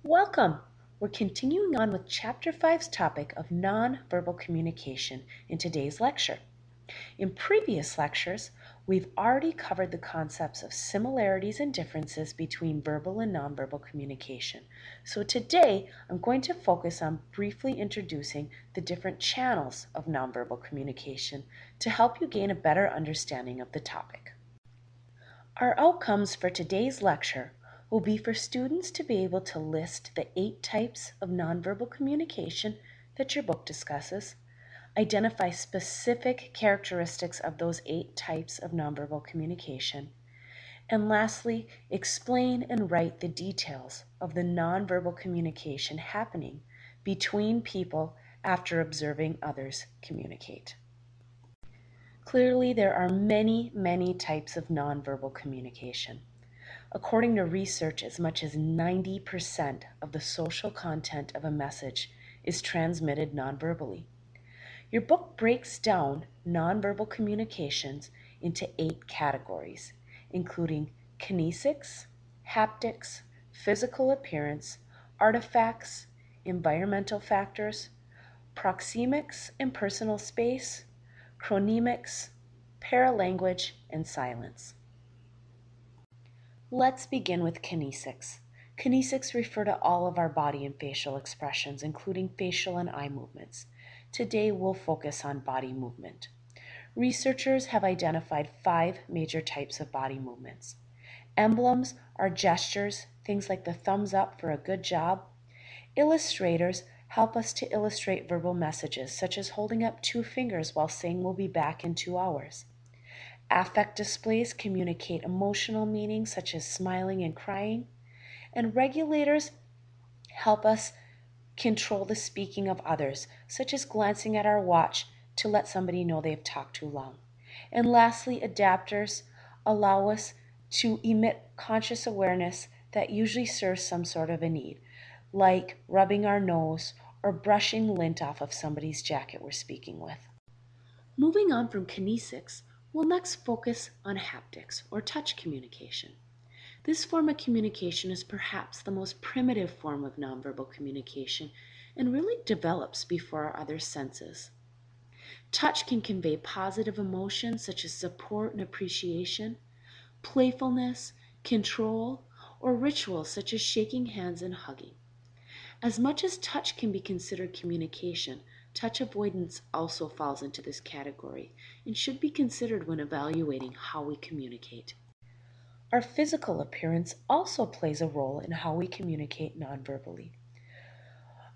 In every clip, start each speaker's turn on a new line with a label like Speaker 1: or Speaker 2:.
Speaker 1: Welcome! We're continuing on with Chapter 5's topic of nonverbal communication in today's lecture. In previous lectures, we've already covered the concepts of similarities and differences between verbal and nonverbal communication. So today, I'm going to focus on briefly introducing the different channels of nonverbal communication to help you gain a better understanding of the topic. Our outcomes for today's lecture will be for students to be able to list the 8 types of nonverbal communication that your book discusses, identify specific characteristics of those 8 types of nonverbal communication, and lastly, explain and write the details of the nonverbal communication happening between people after observing others communicate. Clearly, there are many types of nonverbal communication. According to research, as much as 90% of the social content of a message is transmitted nonverbally. Your book breaks down nonverbal communications into 8 categories, including kinesics, haptics, physical appearance, artifacts, environmental factors, proxemics and personal space, chronemics, paralanguage, and silence. Let's begin with kinesics. Kinesics refer to all of our body and facial expressions, including facial and eye movements. Today, we'll focus on body movement. Researchers have identified 5 major types of body movements. Emblems are gestures, things like the thumbs up for a good job. Illustrators help us to illustrate verbal messages, such as holding up 2 fingers while saying we'll be back in 2 hours. Affect displays communicate emotional meaning, such as smiling and crying. And regulators help us control the speaking of others, such as glancing at our watch to let somebody know they've talked too long. And lastly, adapters allow us to emit conscious awareness that usually serves some sort of a need, like rubbing our nose or brushing lint off of somebody's jacket we're speaking with. Moving on from kinesics, we'll next focus on haptics, or touch communication. This form of communication is perhaps the most primitive form of nonverbal communication and really develops before our other senses. Touch can convey positive emotions such as support and appreciation, playfulness, control, or rituals such as shaking hands and hugging. As much as touch can be considered communication, touch avoidance also falls into this category and should be considered when evaluating how we communicate. Our physical appearance also plays a role in how we communicate nonverbally.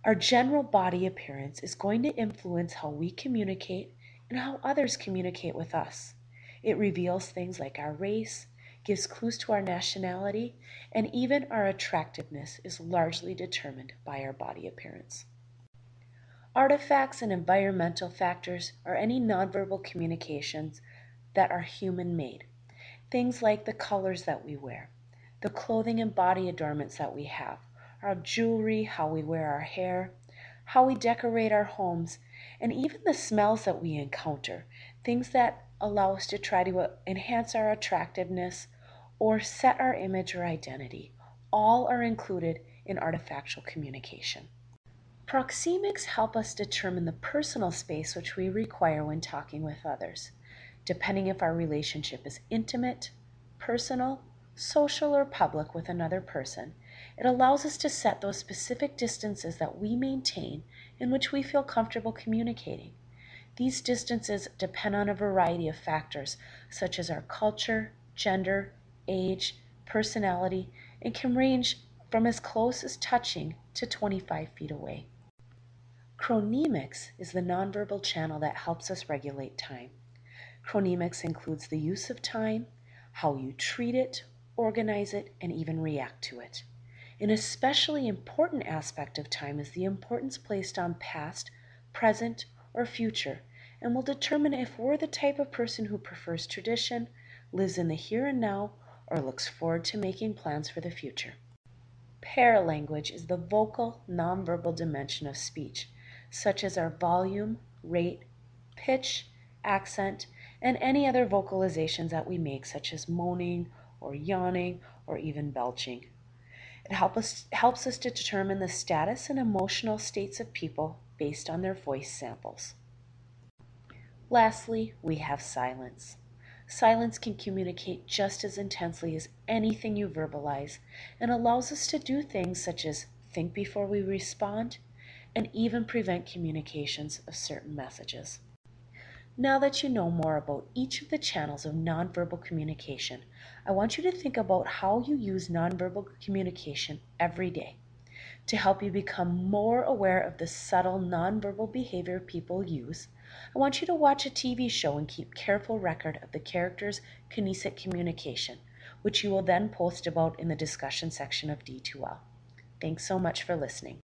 Speaker 1: Our general body appearance is going to influence how we communicate and how others communicate with us. It reveals things like our race, gives clues to our nationality, and even our attractiveness is largely determined by our body appearance. Artifacts and environmental factors are any nonverbal communications that are human-made. Things like the colors that we wear, the clothing and body adornments that we have, our jewelry, how we wear our hair, how we decorate our homes, and even the smells that we encounter, things that allow us to try to enhance our attractiveness or set our image or identity, all are included in artifactual communication. Proxemics help us determine the personal space which we require when talking with others, depending if our relationship is intimate, personal, social, or public with another person. It allows us to set those specific distances that we maintain in which we feel comfortable communicating. These distances depend on a variety of factors, such as our culture, gender, age, personality, and can range from as close as touching to 25 feet away. Chronemics is the nonverbal channel that helps us regulate time. Chronemics includes the use of time, how you treat it, organize it, and even react to it. An especially important aspect of time is the importance placed on past, present, or future, and will determine if we're the type of person who prefers tradition, lives in the here and now, or looks forward to making plans for the future. Paralanguage is the vocal, nonverbal dimension of speech, such as our volume, rate, pitch, accent, and any other vocalizations that we make, such as moaning or yawning or even belching. It helps us to determine the status and emotional states of people based on their voice samples. Lastly, we have silence. Silence can communicate just as intensely as anything you verbalize and allows us to do things such as think before we respond and even prevent communications of certain messages. Now that you know more about each of the channels of nonverbal communication, I want you to think about how you use nonverbal communication every day. To help you become more aware of the subtle nonverbal behavior people use, I want you to watch a TV show and keep careful record of the characters' kinesic communication, which you will then post about in the discussion section of D2L. Thanks so much for listening.